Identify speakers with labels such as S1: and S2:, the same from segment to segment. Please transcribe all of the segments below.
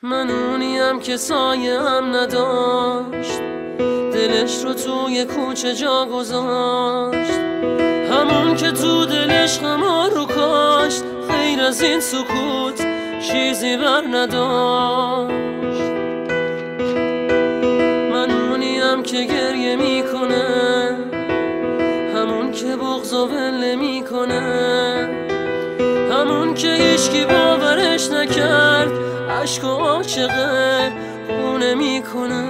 S1: من اونیم که سایه هم نداشت، دلش رو توی کوچه جا گذاشت، همون که تو دلش غما رو کاشت، غیر از این سکوت چیزی بر نداشت. من اونیم که گریه میکنه، همون که بغض و ول میکنه، همون که هیچکی باورش نکرد، عشق و عاشقه خونه میکنه.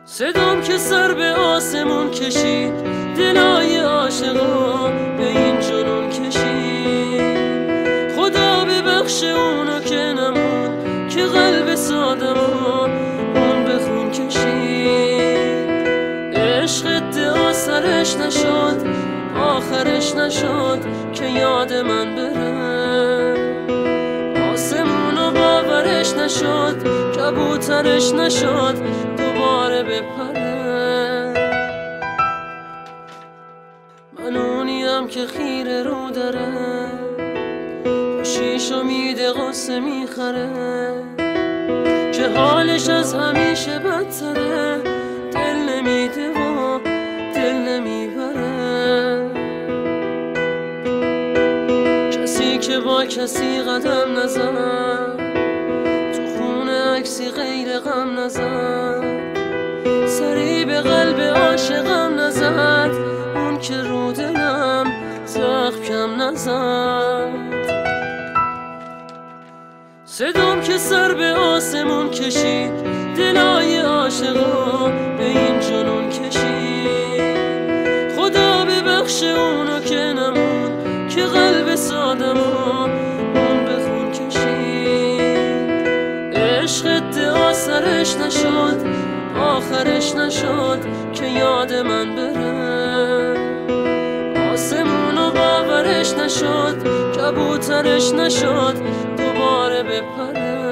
S1: صدام که سر به آسمون کشید، دلای عاشقا به این جنون کشید. خدا ببخش اونو که نمون، که قلب سادمو اون به خون کشید. عشق ادعا سرش نشد، آخرش نشد که یاد من بره. آسمونو باورش نشد، کبوترش نشد دوباره بپره. من اونیم که خیره رو داره، خوشیش میده غصه میخره، که حالش از همیشه بدتره، دل نمیده و دل نمیبره. کسی که با کسی قدم نزد، تو خونه عکسی غیر غم نزد، سری به قلب عاشقم نزد، اون که رو دلم زخم کم نزد. صدام که سر به آسمون کشید، دلای عاشقا به این جنون کشید. خدا ببخش اونو که نمون، که قلب سادمو اون به خون کشید. عشق ادعا سرش نشد، آخرش نشد که یاد من بره. آسمونو باورش نشد، کبوترش نشد دوباره بپره.